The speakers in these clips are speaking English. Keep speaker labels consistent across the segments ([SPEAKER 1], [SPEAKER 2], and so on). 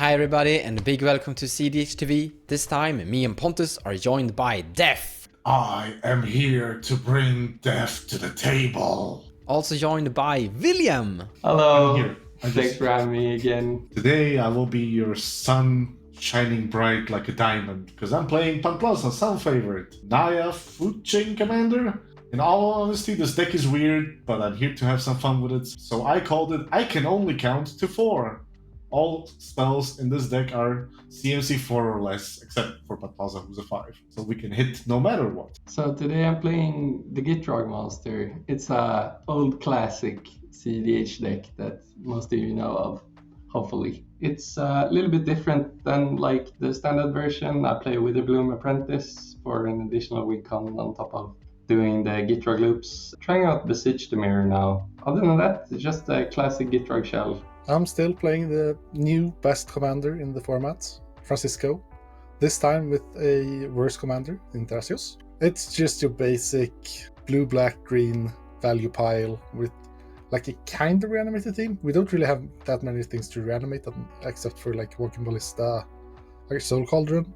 [SPEAKER 1] Hi everybody and a big welcome to cEDH TV. This time me and Pontus are joined by Def.
[SPEAKER 2] I am here to bring death to the table.
[SPEAKER 1] Also joined by William.
[SPEAKER 3] Hello.
[SPEAKER 2] I'm here.
[SPEAKER 3] Thanks for having me again.
[SPEAKER 2] Today I will be your sun shining bright like a diamond because I'm playing Pantlaza, some favorite. Naya, food chain commander. In all honesty, this deck is weird, but I'm here to have some fun with it. So I called it I can only count to 4. All spells in this deck are CMC 4 or less, except for Pantlaza, who's a 5. So we can hit no matter what.
[SPEAKER 3] So today I'm playing the Gitrog monster. It's a old classic cEDH deck that most of you know of, hopefully. It's a little bit different than like the standard version. I play with the Bloom Apprentice for an additional recon on top of doing the Gitrog loops. Trying out Besiege the Mirror now. Other than that, it's just a classic Gitrog shell.
[SPEAKER 4] I'm still playing the new best commander in the format, Francisco. This time with a worse commander in Thrasios. It's just your basic blue, black, green value pile with like a kind of reanimated theme. We don't really have that many things to reanimate except for like Walking Ballista, like Soul Cauldron.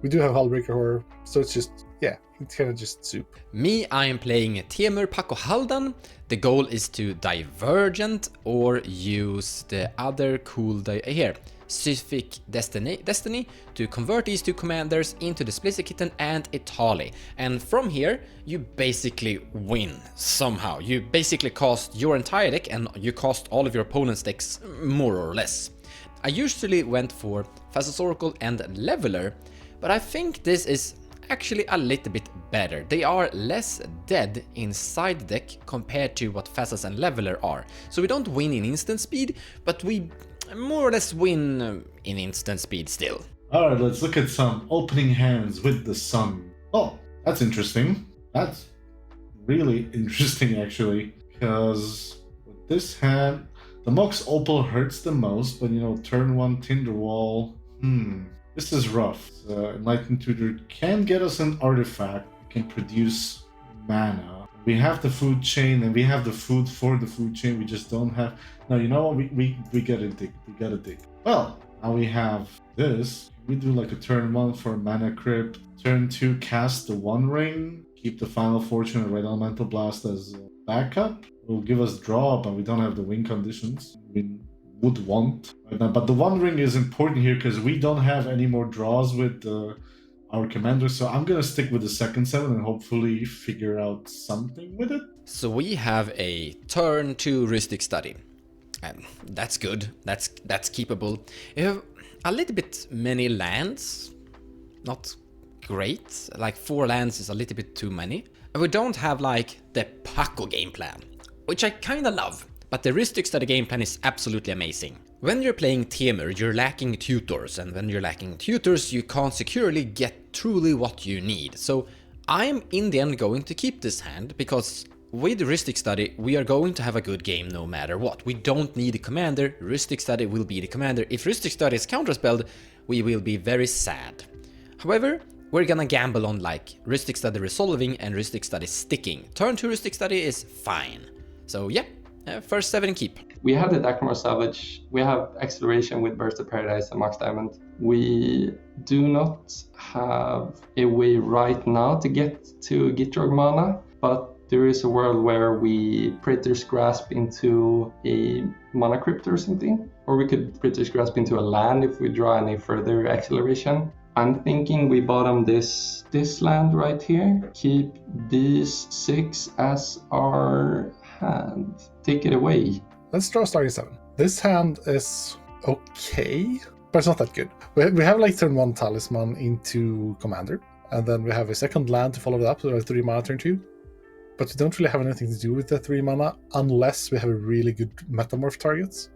[SPEAKER 4] We do have Hullbreaker Horror, so it's just, yeah, it's kind of just soup.
[SPEAKER 1] Me, I am playing Pako Haldan. The goal is to Divergent or use the other cool here, Specific Destiny to convert these two commanders into the Splitter Kitten and Itali. And from here, you basically win somehow. You basically cast your entire deck and you cast all of your opponent's decks more or less. I usually went for Fastest Oracle and Leveler, but I think this is actually a little bit better. They are less dead inside the deck compared to what Fastest and Leveler are. So we don't win in instant speed, but we more or less win in instant speed still.
[SPEAKER 2] Alright, let's look at some opening hands with the sun. Oh, that's interesting. That's really interesting actually, because with this hand, the Mox Opal hurts the most, but you know, turn 1 Tinderwall, this is rough. Enlightened Tutor can get us an artifact, can produce mana. We have the food chain and we have the food for the food chain, we just don't have... No, you know what, we gotta dig, Well, now we have this. We do like a turn 1 for Mana Crypt, turn 2 cast the One Ring, keep the Final Fortune and Red Elemental Blast as backup. Will give us draw, but we don't have the win conditions we would want right now. But the One Ring is important here because we don't have any more draws with our commander, so I'm gonna stick with the second 7 and hopefully figure out something with it.
[SPEAKER 1] So we have a turn 2 Rhystic Study. That's good, that's keepable. You have a little bit many lands, not great, like 4 lands is a little bit too many. And we don't have like the Pako game plan, which I kinda love, but the Rhystic Study game plan is absolutely amazing. When you're playing Temur, you're lacking tutors, and when you're lacking tutors, you can't securely get truly what you need. So I'm in the end going to keep this hand, because with Rhystic Study, we are going to have a good game no matter what. We don't need a commander, Rhystic Study will be the commander. If Rhystic Study is counterspelled, we will be very sad. However, we're gonna gamble on like Rhystic Study resolving and Rhystic Study sticking. Turn 2 Rhystic Study is fine. So yeah, first 7 keep.
[SPEAKER 3] We have the Dakmar Savage, we have Acceleration with Burst of Paradise and Max Diamond. We do not have a way right now to get to Gitrog mana, but there is a world where we Praetor's Grasp into a Mana Crypt or something. Or we could Praetor's Grasp into a land if we draw any further acceleration. I'm thinking we bottom this land right here. Keep these 6 as our hand. Take it away.
[SPEAKER 4] Let's draw starting 7. This hand is okay, but it's not that good. We have like turn 1 Talisman into Commander, and then we have a second land to follow it up, so we have 3 mana turn 2. But we don't really have anything to do with the 3 mana unless we have a really good Metamorph targets.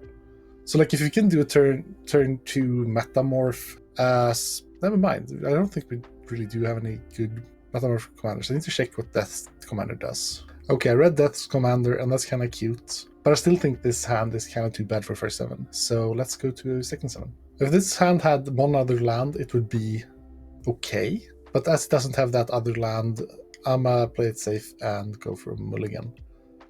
[SPEAKER 4] So like if you can do a turn 2 Metamorph as... Never mind, I don't think we really do have any good Metamorph commanders. I need to check what Death's commander does. Okay, I read Death's commander and that's kind of cute. But I still think this hand is kind of too bad for first 7. So let's go to second 7. If this hand had one other land, it would be okay. But as it doesn't have that other land, I'ma play it safe and go for a mulligan.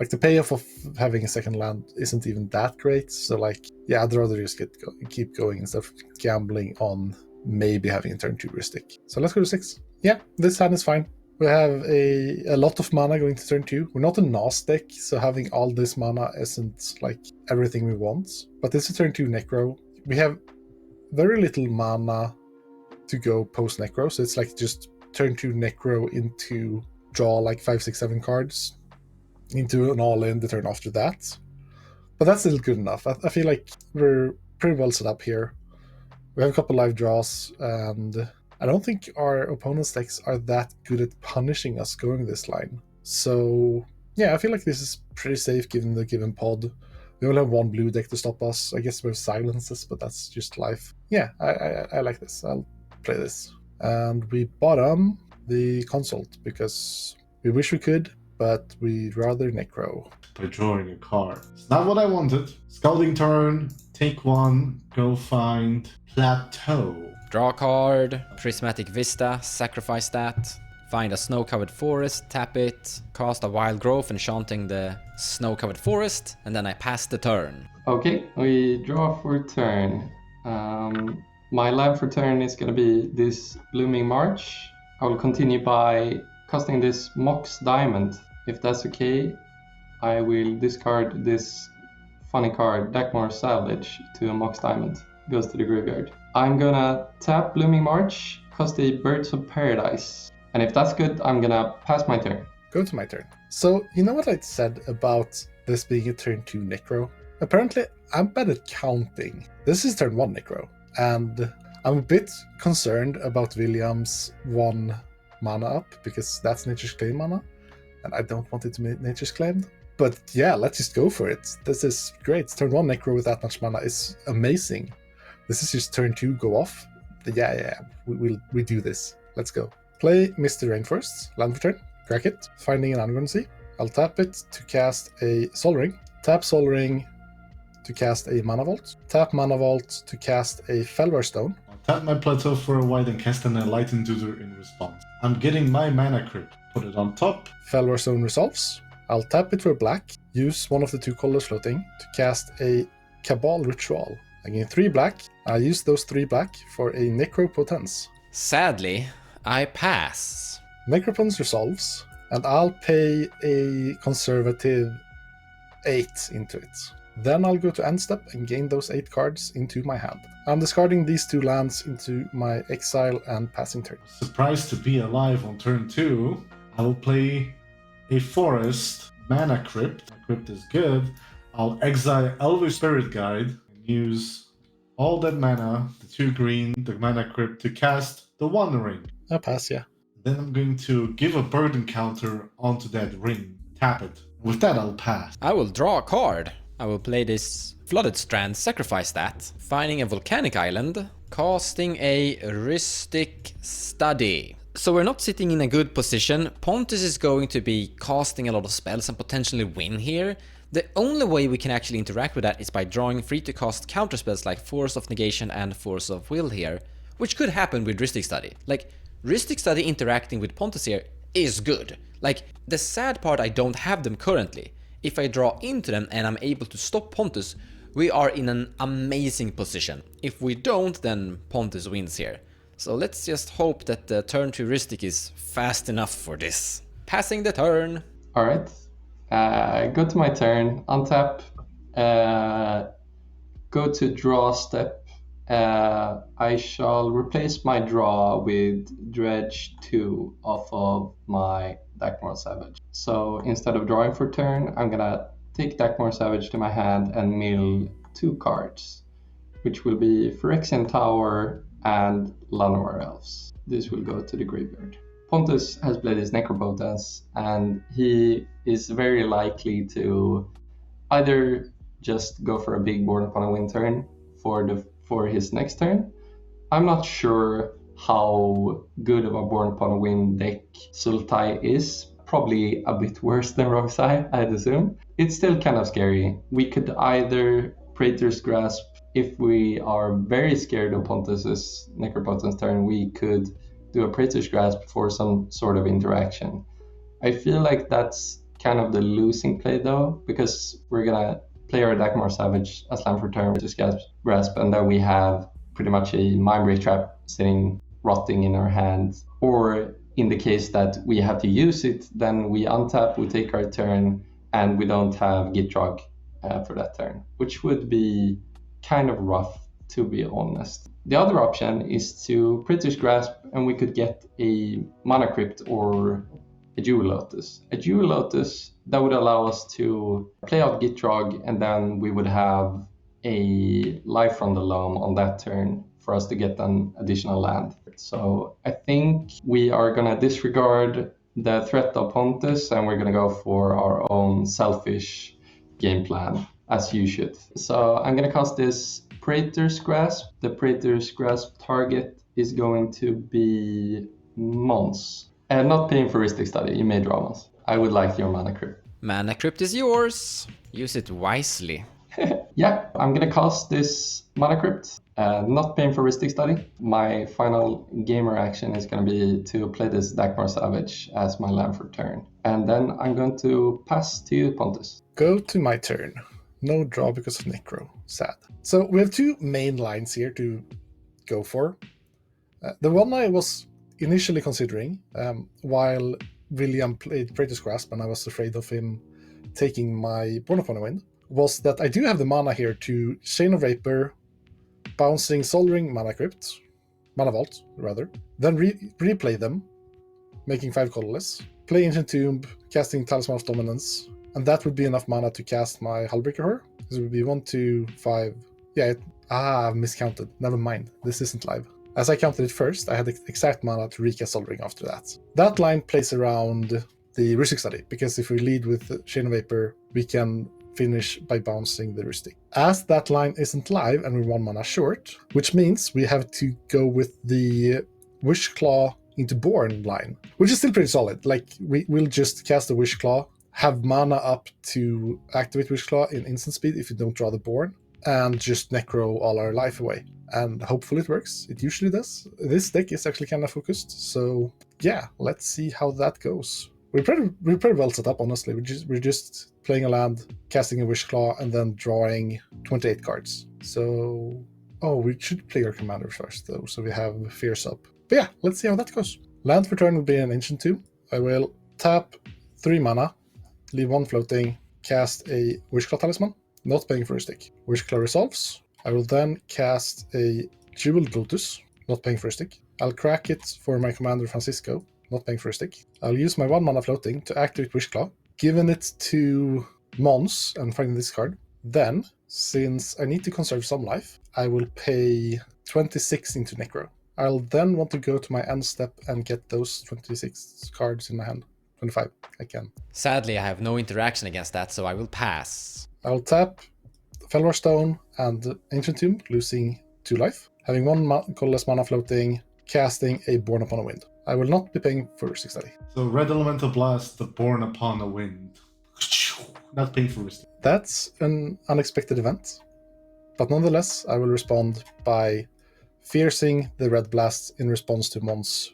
[SPEAKER 4] Like the payoff of having a second land isn't even that great. So like, yeah, I'd rather just keep going instead of gambling on maybe having a turn 2 Ristic. So let's go to 6. Yeah, this hand is fine. We have a lot of mana going to turn 2. We're not a NAS deck, so having all this mana isn't like everything we want. But this is turn 2 Necro. We have very little mana to go post Necro, so it's like just turn 2 Necro into draw like 5, 6, 7 cards into an all-in the turn after that. But that's still good enough. I feel like we're pretty well set up here. We have a couple live draws, and I don't think our opponent's decks are that good at punishing us going this line. So yeah, I feel like this is pretty safe given the given pod. We only have one blue deck to stop us. I guess we have silences, but that's just life. Yeah, I like this. I'll play this. And we bottom the consult because we wish we could, but we'd rather Necro.
[SPEAKER 2] By drawing a card. It's not what I wanted. Scalding turn, take 1, go find Plateau.
[SPEAKER 1] Draw a card, Prismatic Vista, sacrifice that. Find a snow-covered forest, tap it, cast a wild growth enchanting the snow-covered forest, and then I pass the turn.
[SPEAKER 3] Okay, we draw for turn. My land for turn is going to be this Blooming March. I will continue by casting this Mox Diamond. If that's okay, I will discard this funny card, Dakmor Savage, to a Mox Diamond. Goes to the graveyard. I'm gonna tap Blooming March, cast a Birds of Paradise. And if that's good, I'm gonna pass my turn.
[SPEAKER 4] Go to my turn. So, you know what I said about this being a turn 2 Necro? Apparently, I'm bad at counting. This is turn 1 Necro. And I'm a bit concerned about William's 1 mana up, because that's Nature's Claim mana. And I don't want it to be Nature's Claimed. But yeah, let's just go for it. This is great. Turn 1 Necro with that much mana is amazing. This is just turn 2 go off. Yeah, we do this. Let's go. Play Misty Rainforest, land for turn, crack it, finding an Unguardian. I'll tap it to cast a Sol Ring, tap Sol Ring to cast a Mana Vault, tap Mana Vault to cast a Felwar Stone.
[SPEAKER 2] I'll tap my Plateau for a white and cast an Enlightened Tutor in response. I'm getting my Mana Crypt, put it on top.
[SPEAKER 4] Felwar Stone resolves. I'll tap it for black, use one of the 2 colors floating to cast a Cabal Ritual. I gain 3 black. I use those 3 black for a Necropotence.
[SPEAKER 1] Sadly, I pass.
[SPEAKER 4] Necropotence resolves, and I'll pay a conservative 8 into it. Then I'll go to end step and gain those 8 cards into my hand. I'm discarding these 2 lands into my exile and passing turn.
[SPEAKER 2] Surprised to be alive on turn 2. I will play a Forest Mana Crypt. My Crypt is good. I'll exile Elvish Spirit Guide and use all that mana, the 2 green, the Mana Crypt, to cast the 1 ring.
[SPEAKER 4] I pass, yeah.
[SPEAKER 2] Then I'm going to give a burden counter onto that ring. Tap it. With that, I'll pass.
[SPEAKER 1] I will draw a card. I will play this Flooded Strand, sacrifice that, finding a volcanic island, casting a Rhystic Study. So we're not sitting in a good position. Pontus is going to be casting a lot of spells and potentially win here. The only way we can actually interact with that is by drawing free to cast counterspells like Force of Negation and Force of Will here, which could happen with Rhystic Study. Like, Rhystic Study interacting with Pontus here is good. Like, the sad part, I don't have them currently. If I draw into them and I'm able to stop Pontus, we are in an amazing position. If we don't, then Pontus wins here. So let's just hope that the turn to Rhystic is fast enough for this. Passing the turn.
[SPEAKER 3] Alright. Go to my turn, untap, go to draw step. I shall replace my draw with Dredge 2 off of my Dakmor Savage. So instead of drawing for turn, I'm gonna take Dakmor Savage to my hand and mill 2 cards, which will be Phyrexian Tower and Llanowar Elves. This will go to the graveyard. Pontus has played his Necropotence, and he is very likely to either just go for a big Born Upon a Wind turn for his next turn. I'm not sure how good of a Born Upon a Wind deck Sultai is. Probably a bit worse than Roxai, I'd assume. It's still kind of scary. We could either Praetor's Grasp. If we are very scared of Pontus's Necropotence turn, we could do a Praetor's Grasp for some sort of interaction. I feel like that's kind of the losing play though, because we're gonna play our Dakmar Savage as land for turn to grasp, and then we have pretty much a Mind Break Trap sitting rotting in our hand. Or in the case that we have to use it, then we untap, we take our turn, and we don't have Gitrog for that turn, which would be kind of rough, to be honest. The other option is to Praetor's Grasp, and we could get a Mana Crypt or a Jewel Lotus. A Jewel Lotus that would allow us to play out Gitrog, and then we would have a Life from the Loam on that turn for us to get an additional land. So I think we are going to disregard the threat of Pontus, and we're going to go for our own selfish game plan, as you should. So I'm going to cast this Praetor's Grasp. The Praetor's Grasp target is going to be Mons. And not paying for Ristic Study, you may draw Mons. I would like your Mana Crypt.
[SPEAKER 1] Mana Crypt is yours. Use it wisely.
[SPEAKER 3] Yeah, I'm going to cast this Mana Crypt. Not paying for Ristic Study. My final gamer action is going to be to play this Dakmar Savage as my land for turn. And then I'm going to pass to you, Pontus.
[SPEAKER 4] Go to my turn. No draw because of Necro. Sad. So we have two main lines here to go for. The one I was initially considering, while William played Praetor's Grasp and I was afraid of him taking my Born Upon a Wind, was that I do have the mana here to Chain of Vapor, bouncing Soldering Mana Crypt, Mana Vault, rather, then replay them, making 5 colorless, play Ancient Tomb, casting Talisman of Dominance, and that would be enough mana to cast my Hullbreaker Horror. This would be 1, 2, 5. Yeah, I've miscounted. Never mind. This isn't live. As I counted it first, I had the exact mana to recast Soldering after that. That line plays around the Ristic Study, because if we lead with Chain of Vapor, we can finish by bouncing the Ristic. As that line isn't live and we're 1 mana short, which means we have to go with the Wish Claw into Born line, which is still pretty solid. Like, we'll just cast the Wish Claw, have mana up to activate Wish Claw in instant speed if you don't draw the Born, and just Necro all our life away. And hopefully it works. It usually does. This deck is actually kind of focused, so yeah, let's see how that goes. We're pretty well set up, honestly. We're just playing a land, casting a Wish Claw, and then drawing 28 cards. So, we should play our commander first, though, so we have Fierce up. But yeah, let's see how that goes. Land for turn will be an Ancient Tomb. I will tap 3 mana, leave 1 floating, cast a Wish Claw Talisman, not paying for a stick. Wish Claw resolves. I will then cast a Jeweled Lotus, not paying for a stick. I'll crack it for my commander Francisco, not paying for a stick. I'll use my 1 mana floating to activate Wish Claw, giving it to Mons and finding this card. Then, since I need to conserve some life, I will pay 26 into Necro. I'll then want to go to my end step and get those 26 cards in my hand. 25, I can.
[SPEAKER 1] Sadly, I have no interaction against that, so I will pass.
[SPEAKER 4] I'll tap Felwar Stone and Ancient Tomb, losing 2 life. Having 1 colorless mana floating, casting a Born Upon a Wind. I will not be paying for Ristic Study.
[SPEAKER 2] So Red Elemental Blast, the Born Upon a Wind. Not paying for Ristic.
[SPEAKER 4] That's an unexpected event. But nonetheless, I will respond by fiercing the Red Blast in response to Mon's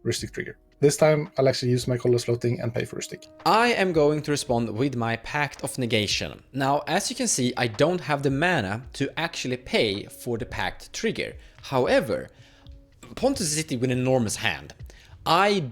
[SPEAKER 4] Ristic trigger. This time, I'll actually use my colorless floating and pay for a stick.
[SPEAKER 1] I am going to respond with my Pact of Negation. Now, as you can see, I don't have the mana to actually pay for the Pact trigger. However, Pontus is sitting with an enormous hand. I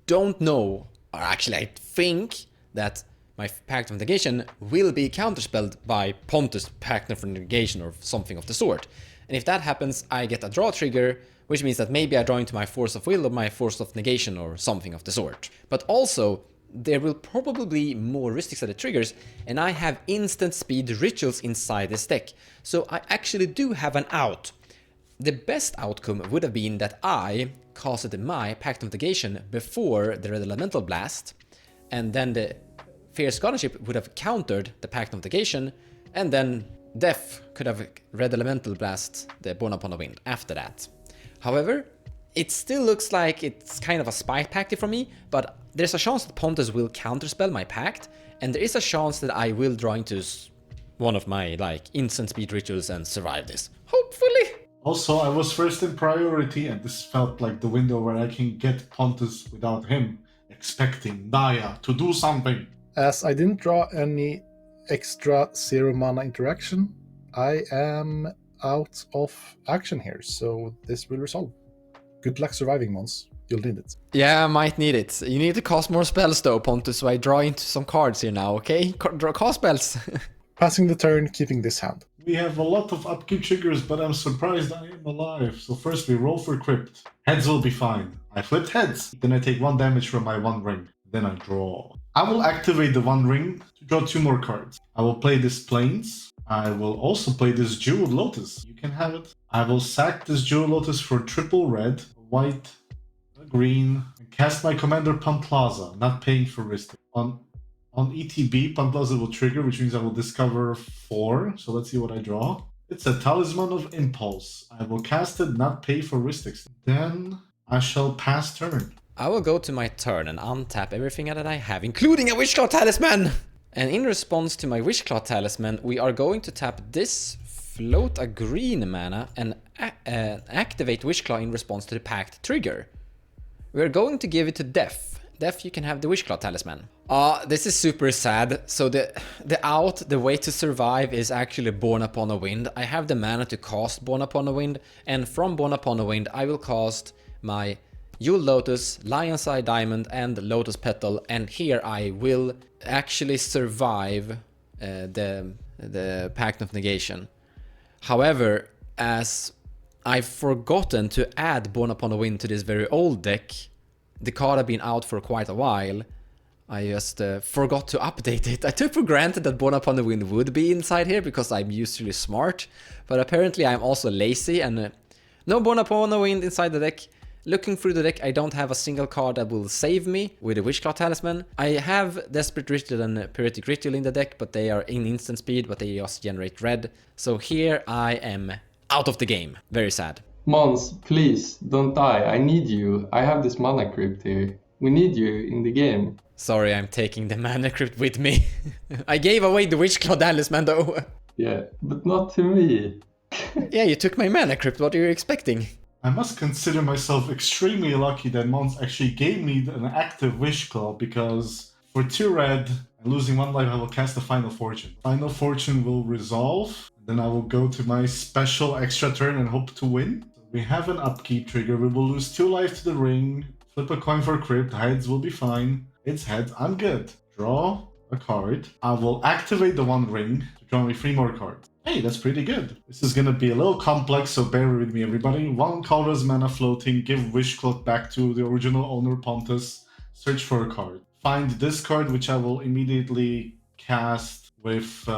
[SPEAKER 1] don't know, or actually I think that my Pact of Negation will be counterspelled by Pontus' Pact of Negation or something of the sort. And if that happens, I get a draw trigger, which means that maybe I draw into my Force of Will or my Force of Negation or something of the sort. But also, there will probably be more Ristic Study triggers, and I have instant speed rituals inside this deck. So I actually do have an out. The best outcome would have been that I casted my Pact of Negation before the Red Elemental Blast, and then the Fierce Guardianship would have countered the Pact of Negation, and then Def could have Red Elemental Blast the Born Upon a Wind after that. However, it still looks like it's kind of a spite pact from me, but there's a chance that Pontus will counterspell my pact, and there is a chance that I will draw into one of my instant speed rituals and survive this. Hopefully!
[SPEAKER 2] Also, I was first in priority, and this felt like the window where I can get Pontus without him expecting Naya to do something.
[SPEAKER 4] As I didn't draw any extra 0 mana interaction, I am out of action here, so this will resolve. Good luck surviving, Mons. You'll need it.
[SPEAKER 1] Yeah, I might need it. You need to cast more spells though, Pontus, so I draw into some cards here now, okay? Cast spells.
[SPEAKER 4] Passing the turn, keeping this hand.
[SPEAKER 2] We have a lot of upkeep triggers, but I'm surprised I am alive. So first we roll for crypt. Heads will be fine. I flipped heads. Then I take 1 damage from my 1 ring. Then I draw. I will activate the 1 ring to draw 2 more cards. I will play this Plains. I will also play this Jeweled Lotus. You can have it. I will sack this Jeweled Lotus for triple red, white, green, and cast my commander Pantlaza, not paying for risk. On ETB, Pantlaza will trigger, which means I will discover 4. So let's see what I draw. It's a Talisman of Impulse. I will cast it, not pay for Ristics. Then I shall pass turn.
[SPEAKER 1] I will go to my turn and untap everything that I have, including a Wishclaw Talisman! And in response to my Wishclaw Talisman, we are going to tap this, float a green mana, and activate Wishclaw in response to the pact trigger. We are going to give it to Def. Def, you can have the Wishclaw Talisman. This is super sad. So the way to survive is actually Born Upon a Wind. I have the mana to cast Born Upon a Wind, and from Born Upon a Wind I will cast my Jewel Lotus, Lion's Eye Diamond, and Lotus Petal, and here I will actually survive the Pact of Negation. However, as I've forgotten to add Born Upon a Wind to this very old deck, the card had been out for quite a while. I just forgot to update it. I took for granted that Born Upon the Wind would be inside here because I'm usually smart, but apparently I'm also lazy and no Born Upon the Wind inside the deck. Looking through the deck, I don't have a single card that will save me with a Wishclaw Talisman. I have Desperate Ritual and Poetic Ritual in the deck, but they are in instant speed, but they just generate red. So here I am out of the game. Very sad.
[SPEAKER 3] Mons, please, don't die. I need you. I have this mana crypt here. We need you in the game.
[SPEAKER 1] Sorry, I'm taking the mana crypt with me. I gave away the Wishclaw Talisman though.
[SPEAKER 3] Yeah, but not to me.
[SPEAKER 1] Yeah, you took my mana crypt. What are you expecting?
[SPEAKER 2] I must consider myself extremely lucky that Mons actually gave me an active Wishclaw, because for 2 red and losing 1 life, I will cast a Final Fortune. Final Fortune will resolve, then I will go to my special extra turn and hope to win. We have an upkeep trigger. We will lose 2 life to the ring. Flip a coin for crypt. Heads will be fine. It's heads. I'm good. Draw a card. I will activate the 1 ring to draw me 3 more cards. Hey, that's pretty good. This is gonna be a little complex, so bear with me, everybody. 1 colorless mana floating. Give Wishclaw back to the original owner, Pontus. Search for a card. Find this card, which I will immediately cast with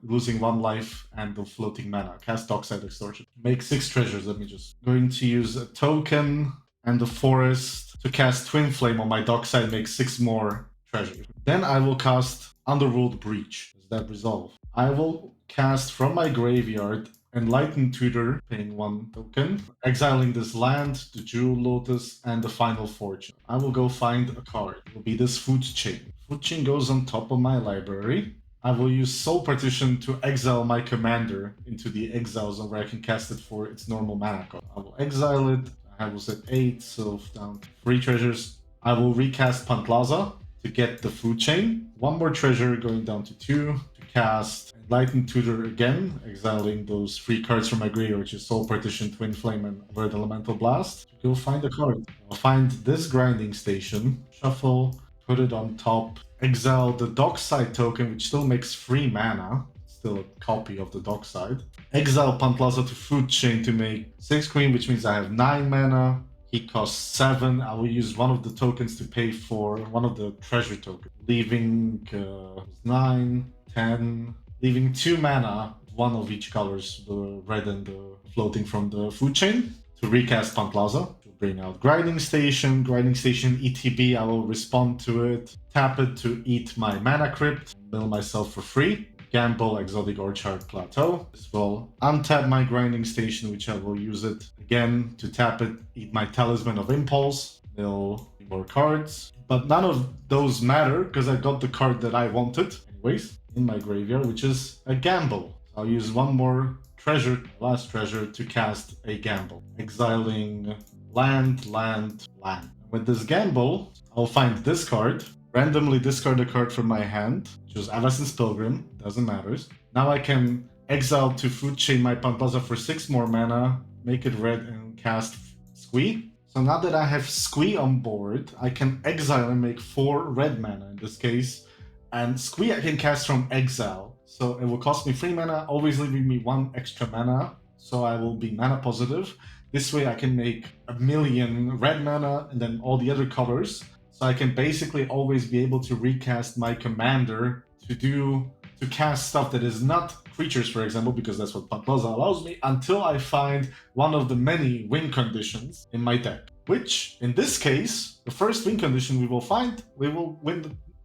[SPEAKER 2] losing 1 life and the floating mana. Cast Dockside Extortion. Make 6 treasures. Let me just... Going to use a token and the forest to cast Twin Flame on my Dockside. Make 6 more treasures. Then I will cast Underworld Breach. Does that resolve? I will cast from my graveyard Enlightened Tutor, paying 1 token, exiling this land, the Jewel Lotus, and the Final Fortune. I will go find a card. It will be this Food Chain. Food Chain goes on top of my library. I will use Soul Partition to exile my commander into the exile zone where I can cast it for its normal mana cost. I will exile it. I will set 8, so down to 3 treasures. I will recast Pantlaza to get the Food Chain. 1 more treasure going down to 2 to cast Enlightened Tutor again, exiling those 3 cards from my graveyard, which is Soul Partition, Twin Flame, and Word Elemental Blast. Go find a card. I'll find this Grinding Station, shuffle, put it on top, exile the Dockside token, which still makes 3 mana, still a copy of the Dockside. Exile Pantlaza to Food Chain to make 6 green, which means I have 9 mana. He costs 7. I will use 1 of the tokens to pay for 1 of the treasure tokens, leaving 9, 10, leaving 2 mana, 1 of each colors, the red and the floating from the Food Chain, to recast Pantlaza. Bring out Grinding Station ETB, I will respond to it, tap it to eat my mana crypt, mill myself for free, gamble Exotic Orchard Plateau. This will untap my Grinding Station, which I will use it again to tap it, eat my Talisman of Impulse, mill more cards. But none of those matter because I got the card that I wanted anyways in my graveyard, which is a gamble. I'll use 1 more treasure, last treasure, to cast a gamble, exiling land. With this gamble, I'll find this card, randomly discard a card from my hand, choose Avacyn's Pilgrim, doesn't matter. Now I can exile to Food Chain my Pantlaza for 6 more mana, make it red, and cast Squee. So now that I have Squee on board, I can exile and make 4 red mana in this case. And Squee I can cast from exile. So it will cost me 3 mana, always leaving me 1 extra mana. So I will be mana positive. This way I can make 1,000,000 red mana and then all the other colors. So I can basically always be able to recast my commander to cast stuff that is not creatures, for example, because that's what Pantlaza allows me, until I find one of the many win conditions in my deck. Which, in this case, the first win condition we will find, we will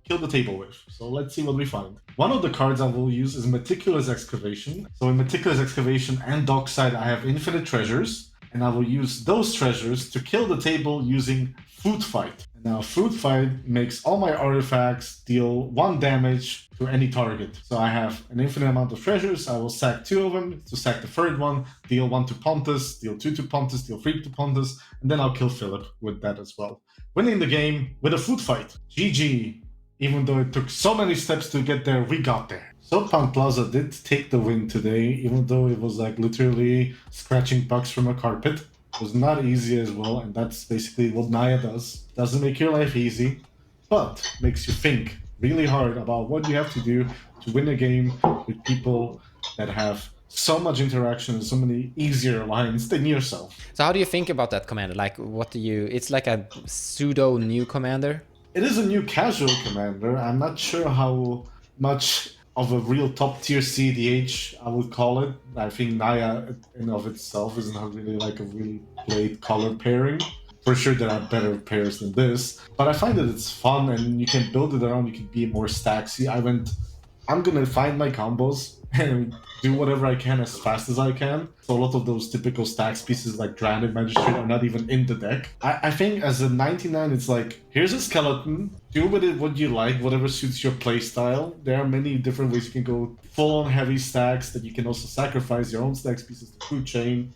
[SPEAKER 2] kill the table with. So let's see what we find. One of the cards I will use is Meticulous Excavation. So in Meticulous Excavation and Dockside, I have infinite treasures, and I will use those treasures to kill the table using Food Fight. Now, Food Fight makes all my artifacts deal 1 damage to any target. So I have an infinite amount of treasures. I will sack 2 of them to sack the third one, deal 1 to Pontus, deal 2 to Pontus, deal 3 to Pontus, and then I'll kill Philip with that as well. Winning the game with a Food Fight. GG. Even though it took so many steps to get there, we got there. So Pantlaza did take the win today, even though it was like literally scratching bugs from a carpet. It was not easy as well, and that's basically what Naya does. Doesn't make your life easy, but makes you think really hard about what you have to do to win a game with people that have so much interaction and so many easier lines than yourself.
[SPEAKER 1] So how do you think about that commander? Like, it's like a pseudo new commander?
[SPEAKER 2] It is a new casual commander. I'm not sure how much of a real top tier cEDH I would call it. I think Naya in of itself is not really like a really played color pairing. For sure there are better pairs than this, but I find that it's fun and you can build it around, you can be more stacksy. I'm gonna find my combos and do whatever I can as fast as I can. So a lot of those typical stacks pieces like Granite Magistrate are not even in the deck. I think as a 99, it's like, here's a skeleton, do with it what you like, whatever suits your playstyle. There are many different ways you can go full on heavy stacks that you can also sacrifice your own stacks pieces to Food Chain,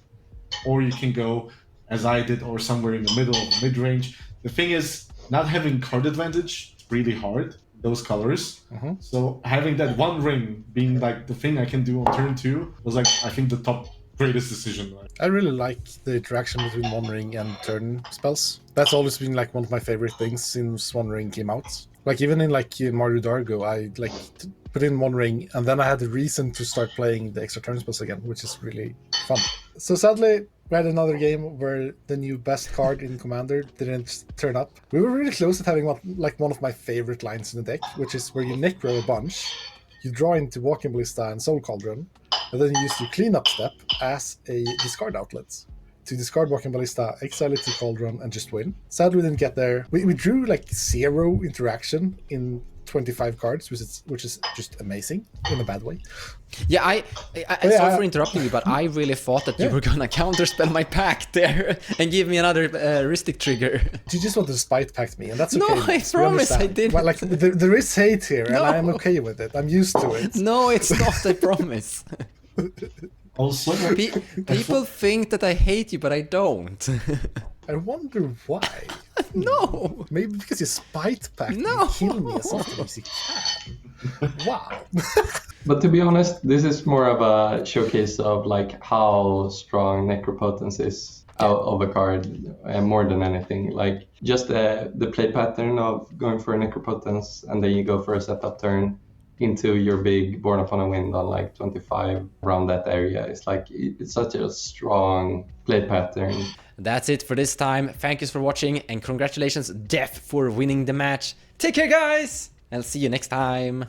[SPEAKER 2] or you can go as I did, or somewhere in the middle of mid-range. The thing is, not having card advantage, it's really hard, those colors. So having that 1 ring being like the thing I can do on turn 2 was like, I think the top greatest decision.
[SPEAKER 4] I really like the interaction between One Ring and turn spells. That's always been like one of my favorite things since One Ring came out. Like even in like Mario Dargo, I like put in One Ring and then I had the reason to start playing the extra turn spells again, which is really fun. So sadly, we had another game where the new best card in Commander didn't turn up. We were really close at having one of my favorite lines in the deck, which is where you necro a bunch, you draw into Walking Ballista and Soul Cauldron, and then you use your cleanup step as a discard outlet. To discard Walking Ballista, exile it to Cauldron, and just win. Sadly, we didn't get there. We drew like 0 interaction in 25 cards, which is just amazing in a bad way.
[SPEAKER 1] Yeah, I sorry for interrupting you, but I really thought that you were gonna counterspell my pact there and give me another heuristic trigger.
[SPEAKER 4] You just want to spite pact me, and that's okay.
[SPEAKER 1] No, I promise I didn't.
[SPEAKER 4] Well, like there is hate here, and I'm okay with it. I'm used to it.
[SPEAKER 1] No, it's not. I promise.
[SPEAKER 2] Also,
[SPEAKER 1] people think that I hate you, but I don't.
[SPEAKER 4] I wonder why.
[SPEAKER 1] No.
[SPEAKER 4] Maybe because you spite pact
[SPEAKER 1] No.
[SPEAKER 4] and kill me as often as you can. Wow.
[SPEAKER 3] But to be honest, this is more of a showcase of like how strong Necropotence is out of a card, more than anything. Like just the play pattern of going for a Necropotence and then you go for a setup turn into your big Born Upon a Wind on like 25 around that area. It's like, it's such a strong play pattern.
[SPEAKER 1] That's it for this time. Thank you for watching and congratulations, Def, for winning the match. Take care, guys! I'll see you next time.